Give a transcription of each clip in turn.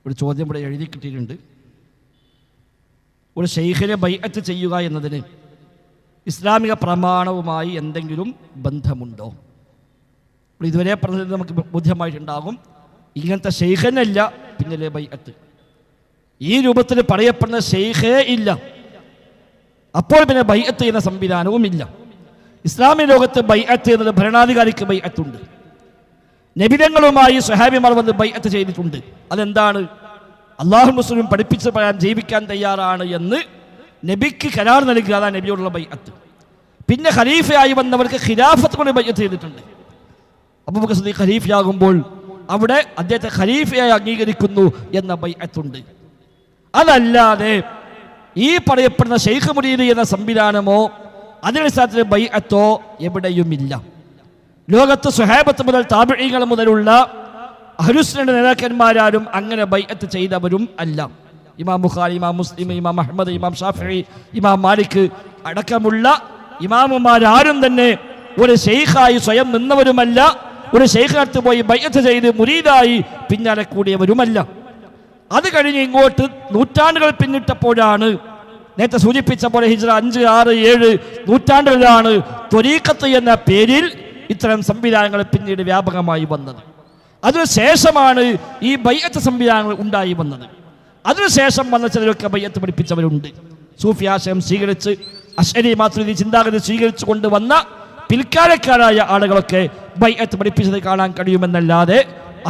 ഒരു ചോദ്യം ഇവിടെ എഴുതി കിട്ടിയിട്ടുണ്ട്. ഒരു ഷെയ്ഖിനെ ബൈഅത്ത് ചെയ്യുക എന്നതിന് ഇസ്ലാമിക പ്രമാണവുമായി എന്തെങ്കിലും ബന്ധമുണ്ടോ? ഇതുവരെ പറഞ്ഞത് നമുക്ക് ബോധ്യമായിട്ടുണ്ടാകും. ഇങ്ങനത്തെ ഷെയ്ഖനല്ല പിന്നിലെ ബൈഅത്ത്. ഈ രൂപത്തിൽ പറയപ്പെടുന്ന ഷെയ്ഖേ ഇല്ല, അപ്പോൾ പിന്നെ ബൈഅത്ത് ചെയ്യുന്ന സംവിധാനവും ഇല്ല. ഇസ്ലാമിക ലോകത്ത് ബൈഅത്ത് എന്നത് ഭരണാധികാരിക്ക് ബൈഅത്തുണ്ട്. നബിതങ്ങളുമായി സ്വഹാബിമാർ വന്ന് ബൈഅത്ത് ചെയ്തിട്ടുണ്ട്. അതെന്താണ്? അള്ളാഹു റസൂലും പഠിപ്പിച്ച പറയാൻ ജീവിക്കാൻ തയ്യാറാണ് എന്ന് നബിക്ക് കരാർ നൽകുക, അതാണ് നബിയോടുള്ള ബൈഅത്ത്. പിന്നെ ഖലീഫയായി വന്നവർക്ക് ഖിലാഫത്ത് കൊണ്ട് ബൈഅത്ത് ചെയ്തിട്ടുണ്ട്. അബൂബക്കർ സിദ്ദീഖ് ഖലീഫയാകുമ്പോൾ അവിടെ അദ്ദേഹത്തെ ഖലീഫയായി അംഗീകരിക്കുന്നു എന്ന ബൈഅത്തുണ്ട്. അതല്ലാതെ ഈ പറയപ്പെടുന്ന ഷെയ്ഖ് മുരീദ് എന്ന സംവിധാനമോ അതിനടിസ്ഥാനത്തിൽ ബൈഅത്തോ എവിടെയുമില്ല. ലോകത്ത് സ്വഹാബത്ത് മുതൽ താബിഈങ്ങൾ മുതലുള്ള അഹ്ലുസുന്നയുടെ നേതാക്കന്മാരാരും അങ്ങനെ ബൈഅത്ത് ചെയ്തവരും അല്ല. ഇമാം ബുഖാരി, ഇമാം മുസ്ലിം, ഇമാം അഹ്മദ്, ഇമാം ഷാഫിഈ, ഇമാം മാലിക് അടക്കമുള്ള ഇമാമുമാരാരും തന്നെ ഒരു ഷെയ്ഖായി സ്വയം നിന്നവരുമല്ല, ഒരു ഷെയ്ഖിനടുത്ത് പോയി ബൈഅത്ത് ചെയ്ത് മുരീദായി പിന്നാലെ കൂടിയവരുമല്ല. അത് കഴിഞ്ഞ് ഇങ്ങോട്ട് നൂറ്റാണ്ടുകൾ പിന്നിട്ടപ്പോഴാണ്, നേരത്തെ സൂചിപ്പിച്ച പോലെ ഹിജ്റ 5, 6, 7 നൂറ്റാണ്ടുകളിലാണ് ത്വരീഖത്ത് എന്ന പേരിൽ ഇത്തരം സംവിധാനങ്ങൾ പിന്നീട് വ്യാപകമായി വന്നത്. അതിനുശേഷമാണ് ഈ ബൈഅത്ത് സംവിധാനങ്ങൾ ഉണ്ടായി വന്നത്. അതിനുശേഷം വന്ന ചിലരൊക്കെ ബൈഅത്ത് പഠിപ്പിച്ചവരുണ്ട്. സൂഫി ആശയം സ്വീകരിച്ച് അശ്അരി മാതുരിദി ചിന്താഗതി സ്വീകരിച്ചു കൊണ്ടുവന്ന പിൽക്കാലക്കാരായ ആളുകളൊക്കെ ബൈഅത്ത് പഠിപ്പിച്ചത് കാണാൻ കഴിയുമെന്നല്ലാതെ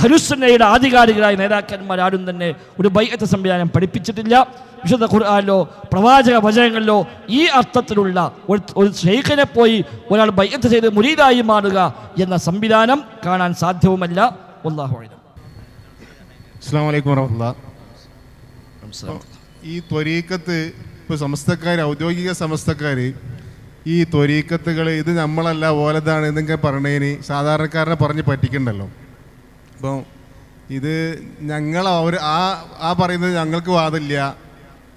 അഹ്ലുസുന്നയുടെ ആധികാരികരായ നേതാക്കന്മാരാരും തന്നെ ഒരു ബൈഅത്ത് സംവിധാനം പഠിപ്പിച്ചിട്ടില്ല. വിശുദ്ധ ഖുർആനിലോ പ്രവാചക വചനങ്ങളിലോ ഈ അർത്ഥത്തിലുള്ള ഒരു ഷെയ്ഖിനെ പോയി ഒരാൾ ബൈഅത്ത് ചെയ്ത് മുരീദായി മാറുക എന്ന സംവിധാനം കാണാൻ സാധ്യവുമല്ല. വല്ലാഹു അഅലം. അസ്സലാമു അലൈക്കും വറഹ്മത്തുള്ളാഹി. ഈ ത്വരീഖത്ത് ഇപ്പോൾ സമസ്തക്കാർ, ഔദ്യോഗിക സമസ്തക്കാർ ഈ ത്വരീഖത്തുകൾ ഇത് നമ്മളല്ല ഓലതാണ് എന്നൊക്കെ പറഞ്ഞതിന് സാധാരണക്കാരനെ പറഞ്ഞ് പറ്റിക്കണ്ടല്ലോ. അപ്പോൾ ഇത് ഞങ്ങൾ ആ പറയുന്നത് ഞങ്ങൾക്ക് വാദമില്ല,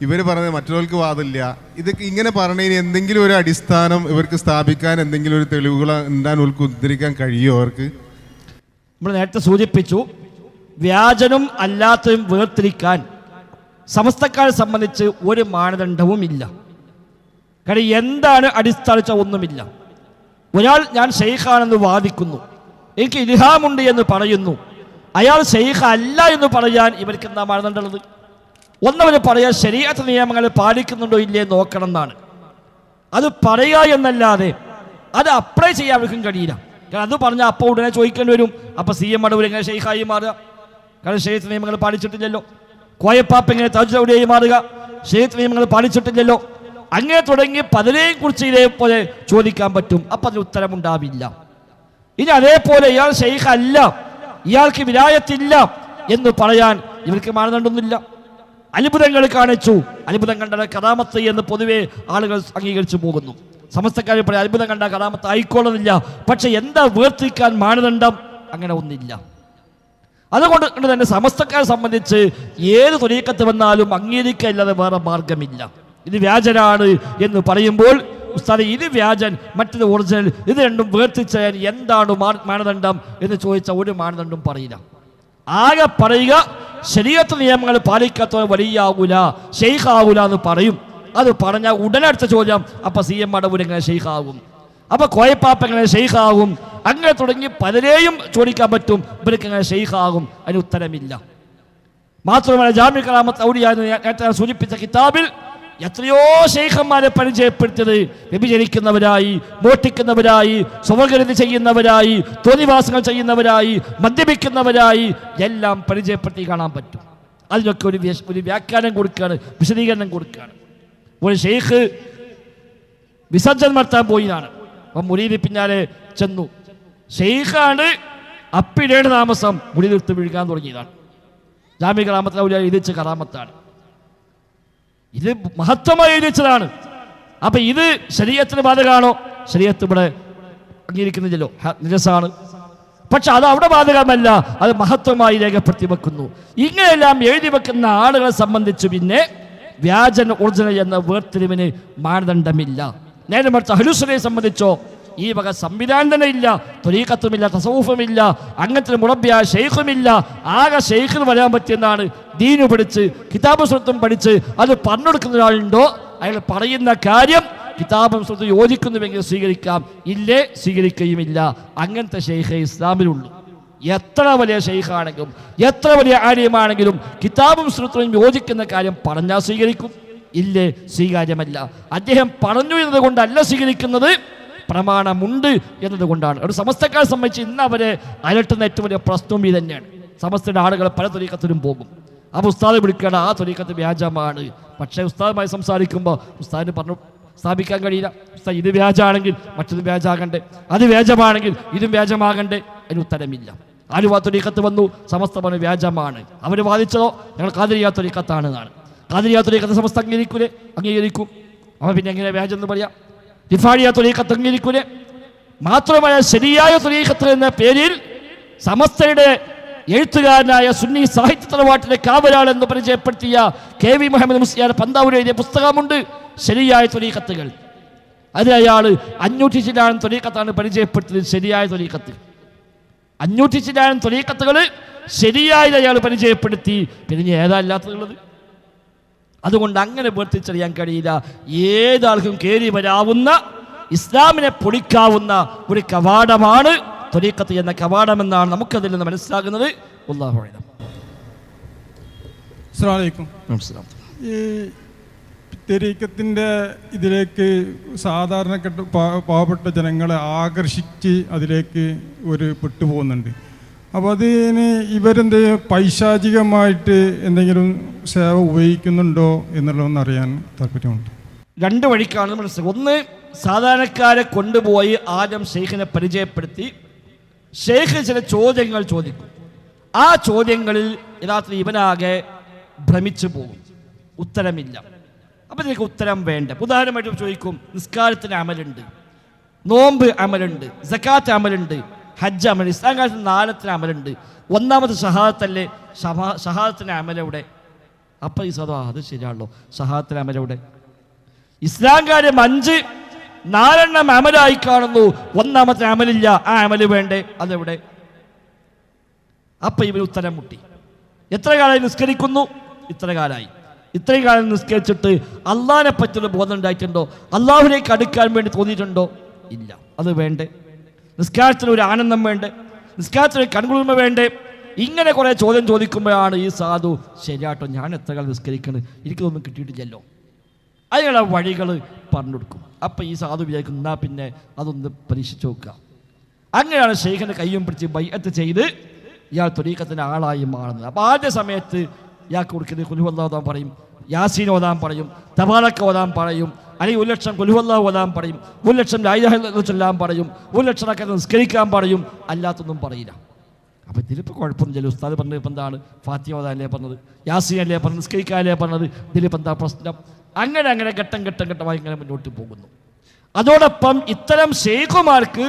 ഇവർ പറയുന്നത് മറ്റുള്ളവർക്ക് വാദമില്ല. ഇതൊക്കെ ഇങ്ങനെ പറഞ്ഞതിന് എന്തെങ്കിലും ഒരു അടിസ്ഥാനം ഇവർക്ക് സ്ഥാപിക്കാൻ എന്തെങ്കിലും ഒരു തെളിവുകൾ എന്താണ് ഇവർക്ക് ഉദ്ധരിക്കാൻ കഴിയുമോ അവർക്ക്? നമ്മൾ നേരത്തെ സൂചിപ്പിച്ചു, വ്യാജനും അല്ലാത്തതും വേർതിരിക്കാൻ സമസ്തക്കാരെ സംബന്ധിച്ച് ഒരു മാനദണ്ഡവും ഇല്ല. കാരണം എന്താണ് അടിസ്ഥാനിച്ച ഒന്നുമില്ല. ഒരാൾ ഞാൻ ഷെയ്ഖാണെന്ന് വാദിക്കുന്നു, എനിക്ക് ഇൽഹാമുണ്ട് എന്ന് പറയുന്നു, അയാൾ ഷെയ്ഖ് അല്ല എന്ന് പറയാൻ ഇവർക്ക് എന്താ മാനദണ്ഡമുള്ളത്? ഒന്നവർ പറയാൻ ശരീഅത്ത് നിയമങ്ങൾ പാലിക്കുന്നുണ്ടോ ഇല്ലേ നോക്കണം എന്നാണ്. അത് പറയുക എന്നല്ലാതെ അത് അപ്ലൈ ചെയ്യാൻ അവർക്കും കഴിയില്ല. കാരണം അത് പറഞ്ഞാൽ അപ്പോൾ ഉടനെ ചോദിക്കേണ്ടി വരും, അപ്പോൾ CM അടൂർ എങ്ങനെ ഷെയ്ഖായി മാറുക? കാരണം ശരീഅത്ത് നിയമങ്ങൾ പാലിച്ചിട്ടില്ലല്ലോ. കോയപ്പാപ്പ് എങ്ങനെ തജ്വീദായി മാറുക? ശരീഅത്ത് നിയമങ്ങൾ പാലിച്ചിട്ടില്ലല്ലോ. അങ്ങനെ തുടങ്ങി പലരെയും കുറിച്ച് ഇതേപോലെ ചോദിക്കാൻ പറ്റും, അപ്പം അതിന് ഉത്തരമുണ്ടാവില്ല. ഇനി അതേപോലെ ഇയാൾ ഷെയ്ഖ് അല്ല, ഇയാൾക്ക് വിലായത്തില്ല എന്ന് പറയാൻ ഇവർക്ക് മാനദണ്ഡമൊന്നുമില്ല. അത്ഭുതങ്ങൾ കാണിച്ചു, അത്ഭുതം കണ്ട കറാമത്ത് എന്ന് പൊതുവെ ആളുകൾ അംഗീകരിച്ചു പോകുന്നു. സമസ്തക്കാരെ പറയാൻ അത്ഭുതം കണ്ട കറാമത്ത് ആയിക്കോളുന്നില്ല. പക്ഷെ എന്താ വേർതിരിക്കാൻ മാനദണ്ഡം? അങ്ങനെ ഒന്നില്ല. അതുകൊണ്ട് തന്നെ സമസ്തക്കാരെ സംബന്ധിച്ച് ഏത് ത്വരീഖത്ത് വന്നാലും അംഗീകരിക്കല്ലാതെ വേറെ മാർഗമില്ല. ഇത് വ്യാജനാണ് എന്ന് പറയുമ്പോൾ ഉസ്താദെ ഇത് വ്യാജൻ, മറ്റത് ഒറിജിനൽ, ഇത് രണ്ടും വേർതിരിച്ചാൽ എന്താണ് മാനദണ്ഡം എന്ന് ചോദിച്ചാൽ ഒരു മാനദണ്ഡം പറയില്ല. ആകെ പറയുക ശരീഅത്ത് നിയമങ്ങൾ പാലിക്കാത്തവൻ വലിയാവൂല, ഷെയ്ഖ് ആവൂല എന്ന് പറയും. അത് പറഞ്ഞാൽ ഉടനെ അടുത്ത ചോദ്യം, അപ്പം CM അടൂർ എങ്ങനെ ഷെയ്ഖ് ആകും? അപ്പം കോയപ്പാപ്പ എങ്ങനെ ഷെയ്ഖ് ആകും? അങ്ങനെ തുടങ്ങി പലരെയും ചോദിക്കാൻ പറ്റും, ഇവർക്ക് എങ്ങനെ ഷെയ്ഖ് ആകും? അതിന് ഉത്തരമില്ല. മാത്രമല്ല ജാമിഉ കറാമത്ത് ഔലിയ നേരത്തെ സൂചിപ്പിച്ച കിതാബിൽ എത്രയോ ഷെയ്ഖന്മാരെ പരിചയപ്പെടുത്തിയത് വ്യഭിചരിക്കുന്നവരായി, മോഷ്ടിക്കുന്നവരായി, സ്വവർഗരതി ചെയ്യുന്നവരായി, തോന്നിവാസങ്ങൾ ചെയ്യുന്നവരായി, മദ്യപിക്കുന്നവരായി എല്ലാം പരിചയപ്പെടുത്തി കാണാൻ പറ്റും. അതിനൊക്കെ ഒരു വ്യാഖ്യാനം കൊടുക്കുകയാണ്, വിശദീകരണം കൊടുക്കുകയാണ്. ഒരു ഷെയ്ഖ് വിസർജനം നടത്താൻ പോയിനാണ്. അപ്പം മുരീദ് പിന്നാലെ ചെന്നു. ഷെയ്ഖാണ് അപ്പിടേണ്ട താമസം മുരീദ് എടുത്ത് വിഴുകാൻ തുടങ്ങിയതാണ്. ജാമിഉ കറാമത്ത് ഔലിയ എഴുതിച്ച കറാമത്താണ്. ഇത് മഹത്വമായി എഴുതിച്ചതാണ്. അപ്പം ഇത് ശരീഅത്തിന് ബാധകമാണോ? ശരീഅത്ത് ഇവിടെ അംഗീകരിക്കുന്നില്ലല്ലോ, നിജസാണ്. പക്ഷെ അത് അവിടെ ബാധകമല്ല, അത് മഹത്വമായി രേഖപ്പെടുത്തി വെക്കുന്നു. ഇങ്ങനെയെല്ലാം എഴുതി വെക്കുന്ന ആളുകളെ സംബന്ധിച്ച് പിന്നെ വ്യാജൻ ഒറിജിനൽ എന്ന വേർതിരിവിന് മാനദണ്ഡമില്ല. നേരെ മറിച്ച് അഹ്ലുസുന്നയെ സംബന്ധിച്ചോ ഈ വക സംവിധാനം തന്നെ ഇല്ല. ത്വരീഖത്തുമില്ല, തസവൂഫുമില്ല, അങ്ങനത്തെ മുറബ്ബിയായ ഷെയ്ഖുമില്ല. ആകെ ഷെയ്ഖിന് വരാൻ പറ്റിയെന്നാണ് ദീന് പഠിച്ച് കിതാബും സുന്നത്തും പഠിച്ച് അത് പറഞ്ഞു കൊടുക്കുന്ന ഒരാളുണ്ടോ അയാൾ പറയുന്ന കാര്യം കിതാബും സുന്നത്തും യോജിക്കുന്നുവെങ്കിൽ സ്വീകരിക്കാം, ഇല്ലേ സ്വീകരിക്കുകയുമില്ല. അങ്ങനത്തെ ഷെയ്ഖേ ഇസ്ലാമിലുള്ളൂ. എത്ര വലിയ ഷെയ്ഖാണെങ്കിലും എത്ര വലിയ ആര്യമാണെങ്കിലും കിതാബും സുന്നത്തും യോജിക്കുന്ന കാര്യം പറഞ്ഞാൽ സ്വീകരിക്കും, ഇല്ലേ സ്വീകാര്യമല്ല. അദ്ദേഹം പറഞ്ഞു എന്നതുകൊണ്ടല്ല സ്വീകരിക്കുന്നത്, പ്രമാണമുണ്ട് എന്നതുകൊണ്ടാണ്. ഒരു സമസ്തക്കാരെ സംബന്ധിച്ച് ഇന്ന് അവരെ അലട്ടുന്ന ഏറ്റവും വലിയ പ്രശ്നവും ഇത് തന്നെയാണ്. സമസ്തയുടെ ആളുകൾ പല ത്വരീഖത്തിലും പോകും. അപ്പോൾ ഉസ്താദ് വിളിക്കണം, ആ ത്വരീഖത്ത് വ്യാജമാണ്. പക്ഷേ ഉസ്താദുമായി സംസാരിക്കുമ്പോൾ ഉസ്താദിന് പറഞ്ഞു സ്ഥാപിക്കാൻ കഴിയില്ല. ഉസ്താദ് ഇത് വ്യാജമാണെങ്കിൽ മറ്റത് വ്യാജാകണ്ടേ, അത് വ്യാജമാണെങ്കിൽ ഇതും വ്യാജമാകണ്ടേ, അതിന് ഉത്തരമില്ല. ആലുവ ത്വരീഖത്ത് വന്നു, സമസ്ത പറഞ്ഞു വ്യാജമാണ്. അവർ വാദിച്ചതോ ഞങ്ങൾ ഖാദിരിയ്യ ത്വരീഖത്താണെന്നാണ്. ഖാദിരിയ്യ ത്വരീഖത്ത് സമസ്ത അംഗീകരിക്കും. അവ പിന്നെ എങ്ങനെ വ്യാജം എന്ന് പറയാം? റിഫാഇയ്യ ത്വരീഖത്ത് അംഗീകരിക്കൂലേ? മാത്രമല്ല ശരിയായ ത്വരീഖത്ത് എന്ന പേരിൽ സമസ്തയുടെ എഴുത്തുകാരനായ സുന്നി സാഹിത്യ തറവാട്ടിലെ കാവലാൾ എന്ന് പരിചയപ്പെടുത്തിയ KV മുഹമ്മദ് മുസ്ലിയാർ പന്താവൂർ എഴുതിയ പുസ്തകമുണ്ട്, ശരിയായ ത്വരീഖത്തുകൾ. അത് അയാൾ 500 ചില്ലാനം ത്വരീഖത്താണ് പരിചയപ്പെടുത്തിയത്. ശരിയായ ത്വരീഖത്ത് 500 ചില്ലാനം ത്വരീഖത്തുകൾ ശരിയായത് അയാൾ പരിചയപ്പെടുത്തി. പിന്നെ ഏതല്ലാത്തതുള്ളത്? അതുകൊണ്ട് അങ്ങനെ വേർതിരിച്ചറിയാൻ കഴിയില്ല. ഏതാൾക്കും കയറി വരാവുന്ന ഇസ്ലാമിനെ പൊളിക്കാവുന്ന ഒരു കവാടമാണ് ത്വരീഖത്ത് എന്ന കവാടമെന്നാണ് നമുക്കതിൽ നിന്ന് മനസ്സിലാകുന്നത്. അല്ലാഹു അഅലം. അസ്സലാമു അലൈക്കും. ഈ ത്വരീഖത്തിൻ്റെ ഇതിലേക്ക് സാധാരണ പാവപ്പെട്ട ജനങ്ങളെ ആകർഷിച്ച് അതിലേക്ക് ഒരു പെട്ടുപോകുന്നുണ്ട്. അപ്പോൾ അതിന് ഇവരെന്ത് പൈശാചികമായിട്ട് എന്തെങ്കിലും സേവ ഉപയോഗിക്കുന്നുണ്ടോ എന്നുള്ളതൊന്ന് അറിയാൻ താല്പര്യമുണ്ട്. 2 വഴിക്കാണ് മനസ്സിലാക്കുക. ഒന്ന്, സാധാരണക്കാരെ കൊണ്ടുപോയി ആദ്യം ഷെയ്ഖിനെ പരിചയപ്പെടുത്തി ഷെയ്ഖ് ചില ചോദ്യങ്ങൾ ചോദിക്കും. ആ ചോദ്യങ്ങളിൽ യഥാർത്ഥത്തിൽ ഇവനാകെ ഭ്രമിച്ചു പോകും, ഉത്തരമില്ല. അപ്പം ഇതിലേക്ക് ഉത്തരം വേണ്ട. ഉദാഹരണമായിട്ട് ചോദിക്കും, നിസ്കാരത്തിന് അമലുണ്ട്, നോമ്പ് അമലുണ്ട്, സക്കാത്ത് അമലുണ്ട്, ഹജ്ജ് അമൽ, ഇസ്ലാം കാലത്ത് 4 അമലുണ്ട്. ഒന്നാമത്തെ ഷഹാദത്തല്ലേ, ഷഹാദത്തിന് അമലെവിടെ? അപ്പം ഈ സദാ അത് ശരിയാണല്ലോ, ഷഹാദത്തിന് അമലെവിടെ? ഇസ്ലാം കാര്യം 5, 4 അമലായി കാണുന്നു, ഒന്നാമത്തെ അമലില്ല, ആ അമല് വേണ്ടേ, അതെവിടെ? അപ്പം ഇവർ ഉത്തരം മുട്ടി. എത്ര കാലമായി നിസ്കരിക്കുന്നു? ഇത്ര കാലമായി. ഇത്രയും കാലം നിസ്കരിച്ചിട്ട് അള്ളാഹിനെ പറ്റിയുള്ള ബോധം ഉണ്ടായിട്ടുണ്ടോ? അള്ളാഹുവിലേക്ക് അടുക്കാൻ വേണ്ടി തോന്നിയിട്ടുണ്ടോ? ഇല്ല. അത് വേണ്ടേ? നിസ്കാരത്തിന് ഒരു ആനന്ദം വേണ്ടേ? നിസ്കാരത്തിന് കൺകുളിർമ വേണ്ടേ? ഇങ്ങനെ കുറേ ചോദ്യം ചോദിക്കുമ്പോഴാണ് ഈ സാധു ശരിയാട്ടോ, ഞാൻ എത്ര കാലം നിസ്കരിക്കണം, എനിക്കൊന്നും കിട്ടിയിട്ടില്ലല്ലോ. അയാളെ വഴികൾ പറഞ്ഞു കൊടുക്കും. അപ്പം ഈ സാധു വിചാരിക്കും, എന്നാൽ പിന്നെ അതൊന്ന് പരീക്ഷിച്ച് നോക്കുക. അങ്ങനെയാണ് ഷെയ്ഖിൻ്റെ കയ്യും പിടിച്ച് ബൈഅത്ത് ചെയ്ത് ഇയാൾ ത്വരീഖത്തിൻ്റെ ആളായി മാറുന്നത്. അപ്പോൾ ആദ്യ സമയത്ത് ഇയാൾക്ക് കൊടുക്കുന്നത് ഖുൽഹുവല്ലാഹ് ഓതാൻ പറയും, യാസീൻ ഓതാൻ പറയും, തബാറക്ക ഓതാൻ പറയും, അല്ലെങ്കിൽ 1,00,000 ഖുൽഹുവല്ലാഹ് ഓതാൻ പറയും, 1,00,000 ലാ ഇലാഹ ഇല്ലല്ലാഹ് ചൊല്ലാൻ പറയും, 1,00,000 റക്അത്ത് നിസ്കരിക്കാൻ പറയും, അല്ലാത്തൊന്നും പറയില്ല. അപ്പോൾ ഇതിലിപ്പോൾ കുഴപ്പമൊന്നുമില്ല. ഉസ്താദ് പറഞ്ഞത് ഇപ്പം എന്താണ്? ഫാത്തിഹ ഓതാനല്ലേ പറഞ്ഞത്, യാസീൻ അല്ലേ പറഞ്ഞത്, നിസ്കരിക്കാനല്ലേ പറഞ്ഞത്, ഇതിലിപ്പോൾ എന്താ പ്രശ്നം? അങ്ങനെ ഘട്ടമായി ഇങ്ങനെ മുന്നോട്ട് പോകുന്നു. അതോടൊപ്പം ഇത്തരം ഷെയ്ഖുമാർക്ക്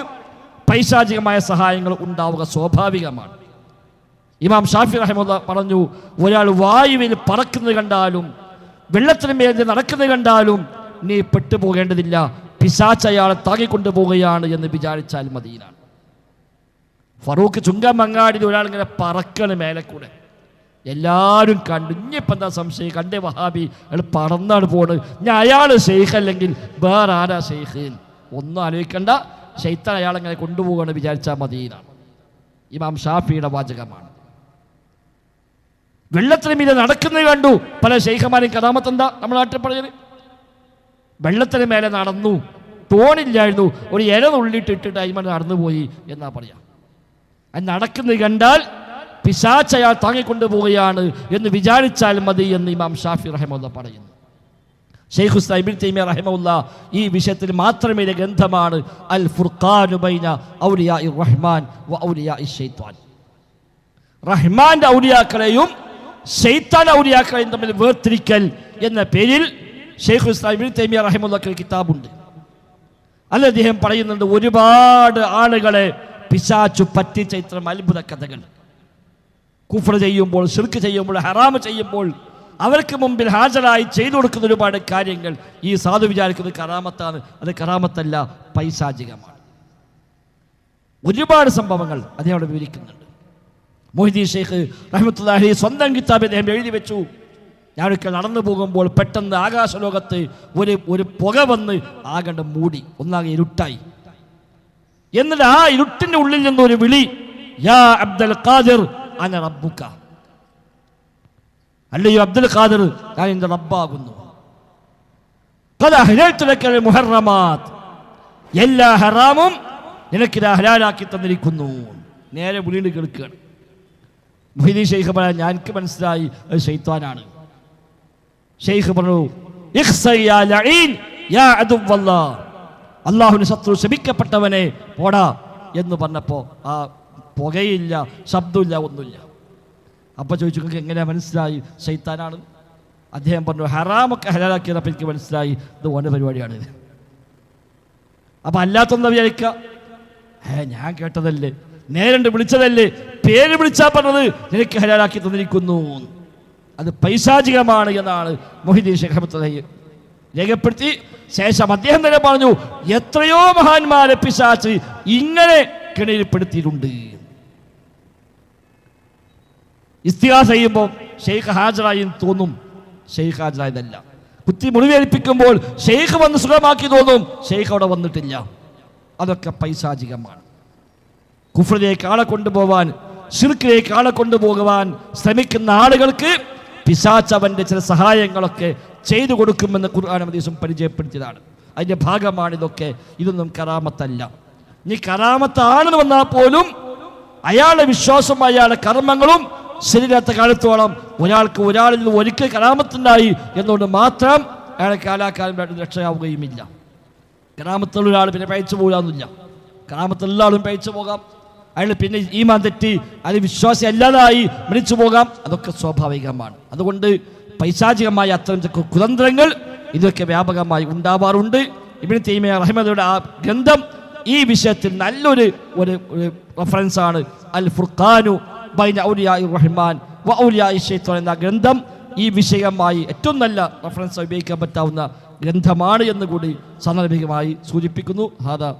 പൈശാചികമായ സഹായങ്ങൾ ഉണ്ടാവുക സ്വാഭാവികമാണ്. ഇമാം ഷാഫി റഹിമഹുല്ലാഹ് പറഞ്ഞു, ഒരാൾ വായുവിൽ പറക്കുന്നത് കണ്ടാലും വെള്ളത്തിന് മേലെ നടക്കുന്നത് കണ്ടാലും നീ പെട്ടുപോകേണ്ടതില്ല, പിശാച് അയാളെ താങ്ങിക്കൊണ്ടു പോവുകയാണ് എന്ന് വിചാരിച്ചാൽ മതിയാണ്. ഫറൂഖ് ചുങ്കമങ്ങാടിയിൽ ഒരാളിങ്ങനെ പറക്കണ് മേലെ കൂടെ, എല്ലാവരും കണ്ടു. ഇനിയിപ്പോൾ എന്താ സംശയം? കണ്ടേ വഹാബി അയാൾ പറന്നാണ് പോണ്, ഞാൻ അയാൾ ഷെയ്ഖ് അല്ലെങ്കിൽ വേറെ ആരാ ഷെയ്ഖ്? ഒന്നും ആലോചിക്കണ്ട, ശൈത്താൻ അയാളെങ്ങനെ കൊണ്ടുപോകുകയാണ് വിചാരിച്ചാൽ മതിയാണ്. ഇമാം ഷാഫിയുടെ വാചകമാണ്. വെള്ളത്തിന് മീതെ നടക്കുന്നത് കണ്ടു പല ഷെയ്ഖമാരും. കറാമത്ത് എന്താ നമ്മുടെ നാട്ടിൽ പറഞ്ഞത്? വെള്ളത്തിന് മേലെ നടന്നു, തോണില്ലായിരുന്നു, ഒരു ഇല നുള്ളിട്ടിട്ടിട്ട് അയിമണ് നടന്നുപോയി എന്നാ പറയാം. അത് നടക്കുന്നത് കണ്ടാൽ പിശാച് അയാൾ താങ്ങിക്കൊണ്ടു പോവുകയാണ് എന്ന് വിചാരിച്ചാൽ മതി എന്ന് ഇമാം ഷാഫി റഹിമഹുല്ലാഹ് പറയുന്നു. ഷെയ്ഖ് ഇസ്ലാം ഇബ്നു തൈമിയ്യ റഹിമഹുല്ലാഹ് ഈ വിഷയത്തിൽ മാത്രമേ ഗ്രന്ഥമാണ് അൽ ഫുർഖാനു ബൈന ഔലിയാഇർ റഹ്മാൻ വ ഔലിയാഇശ് ശൈത്വാൻ. റഹ്മാന്റെ ഔലിയാക്കളെയും ശൈത്താൻ ഔലിയാക്കളെയും തമ്മിൽ വേർതിരിക്കൽ എന്ന പേരിൽ ഷെയ്ഖ് ഇസ്ലാം ഇബ്നു തൈമിയ്യ റഹിമഹുല്ലാഹ് കിതാബുണ്ട്. അല്ല, അദ്ദേഹം പറയുന്നുണ്ട്, ഒരുപാട് ആളുകളെ പിശാചു പറ്റിച്ച ഇത്തരം അത്ഭുത കഥകൾ, കുഫ്ർ ചെയ്യുമ്പോൾ, ശിർക്ക് ചെയ്യുമ്പോൾ, ഹറാമ് ചെയ്യുമ്പോൾ അവർക്ക് മുമ്പിൽ ഹാജരായി ചെയ്തു കൊടുക്കുന്ന ഒരുപാട് കാര്യങ്ങൾ ഈ സാധു വിചാരിക്കുന്നത് കറാമത്താണ്. അത് കറാമത്തല്ല, പൈശാചികമാണ്. ഒരുപാട് സംഭവങ്ങൾ അദ്ദേഹം അവിടെ വിവരിക്കുന്നുണ്ട്. മൊഹീദ്ദീൻ ഷെയ്ഖ് റഹ്മത്തുള്ളാഹി അലൈഹി സ്വന്തം കിതാബിൽ അദ്ദേഹം എഴുതി വെച്ചു, ഞാനൊക്കെ നടന്നു പോകുമ്പോൾ പെട്ടെന്ന് ആകാശലോകത്ത് ഒരു പുക വന്ന് ആകണ്ട മൂടി, ഒന്നാകെ ഇരുട്ടായി. എന്നിട്ട് ആ ഇരുട്ടിൻ്റെ ഉള്ളിൽ നിന്നൊരു വിളി, യാ അബ്ദുൽ ഖാദിർ അന റബ്ബുക, അല്ലയോ അബ്ദുൽ ഖാദിർ, ഞാൻ എൻ്റെ റബ്ബാകുന്നു. ഖദ് അഹ്ലൽതു ലക മുഹറമാത്, എല്ലാ ഹറാമും നിനക്കിതാ ഹലാലാക്കി തന്നിരിക്കുന്നു. നേരെ വിളിയിൽ കേൾക്കുകയാണ്. മൊഹീദ്ദീൻ ഷെയ്ഖ് പറയാൻ ഞാൻ എനിക്ക് മനസ്സിലായി അത് ശൈത്താനാണ്. ഷെയ്ഖ് പറഞ്ഞു, ഇഖ്സ യാ ലഈൻ യാ അദുവല്ലാഹ്, അല്ലാഹുവിന്റെ ശത്രു ശപിക്കപ്പെട്ടവനെ പോടാ എന്ന് പറഞ്ഞപ്പോൾ ആ പുകയില്ല, ശബ്ദമില്ല, ഒന്നുമില്ല. അപ്പോൾ ചോദിച്ചു, നിങ്ങൾക്ക് എങ്ങനെയാ മനസ്സിലായി ശൈത്താനാണ്? അദ്ദേഹം പറഞ്ഞു, ഹറാമൊക്കെ ഹലാലാക്കിയപ്പോൾ എനിക്ക് മനസ്സിലായി ഇത് ഓൻ്റെ പരിപാടിയാണ്. അപ്പം അല്ലാത്തൊന്ന് വിചാരിക്കുക, ഞാൻ കേട്ടതല്ലേ, നേരിട്ട് വിളിച്ചതല്ലേ, പേര് വിളിച്ചാൽ പറഞ്ഞത് നിനക്ക് ഹലാലാക്കി തന്നിരിക്കുന്നു, അത് പൈശാചികമാണ് എന്നാണ് മൊഹീദ്ദീൻ ഷെയ്ഖ് റഹ്മത്തുള്ളാഹി രേഖപ്പെടുത്തി. ശേഷം അദ്ദേഹം തന്നെ പറഞ്ഞു, എത്രയോ മഹാന്മാരെ പിശാച് ഇങ്ങനെ കിണയിൽപ്പെടുത്തിയിട്ടുണ്ട്. ഇസ്തിഗാസ ചെയ്യുമ്പോൾ ഷെയ്ഖ് ഹാജറായി തോന്നും, ഷെയ്ഖ് ഹാജറായതല്ല. കുത്തി മുറിവേൽപ്പിക്കുമ്പോൾ ഷെയ്ഖ് വന്ന് സുഖമാക്കി തോന്നും, ഷെയ്ഖ് അവിടെ വന്നിട്ടില്ല. അതൊക്കെ പൈശാചികമാണ്. കുഫ്രിലേക്ക് ആളെ കൊണ്ടുപോകാൻ, ശിർക്കിലേക്ക് ആളെ കൊണ്ടുപോകുവാൻ ശ്രമിക്കുന്ന ആളുകൾക്ക് പിശാച് അവൻ്റെ ചില സഹായങ്ങളൊക്കെ ചെയ്തു കൊടുക്കുമെന്ന് ഖുർആനും ഹദീസും പരിചയപ്പെടുത്തിയതാണ്. അതിൻ്റെ ഭാഗമാണിതൊക്കെ. ഇതൊന്നും കറാമത്തല്ല. ഇനി കറാമത്താണെന്ന് വന്നാൽ പോലും അയാളുടെ വിശ്വാസവും അയാളുടെ കർമ്മങ്ങളും ശരിയാത്ത കാലത്തോളം ഒരാൾക്ക് ഒരാളിൽ നിന്ന് ഒരിക്കൽ കറാമത്തുണ്ടായി എന്നുകൊണ്ട് മാത്രം അയാളെ കാലാകാലം രക്ഷയാവുകയുമില്ല. കറാമത്തുള്ള ഒരാൾ പിന്നെ പഴിച്ചു പോകാമെന്നില്ല. കറാമത്തുള്ള ആളും പഴിച്ചു പോകാം, അയാൾ പിന്നെ ഈമാൻ തെറ്റി അത് വിശ്വാസി അല്ലാതായി മരിച്ചു പോകാം. അതൊക്കെ സ്വാഭാവികമാണ്. അതുകൊണ്ട് പൈശാചികമായ അത്തരം കുതന്ത്രങ്ങൾ ഇതൊക്കെ വ്യാപകമായി ഉണ്ടാവാറുണ്ട്. ഇബ്നു തൈമിയ്യ റഹിമഹുള്ളാഹയുടെ ആ ഗ്രന്ഥം ഈ വിഷയത്തിൽ നല്ലൊരു റെഫറൻസാണ്. അൽ ഫുർഖാനു ബൈന ഔലിയാഇർ റഹ്മാൻ വ ഔലിയാഇ ശൈത്വാൻ എന്ന ഗ്രന്ഥം ഈ വിഷയമായി ഏറ്റവും നല്ല റെഫറൻസ് ഉപയോഗിക്കാൻ പറ്റാവുന്ന ഗ്രന്ഥമാണ് എന്ന് കൂടി സാന്ദർഭികമായി സൂചിപ്പിക്കുന്നു. ഹാദാ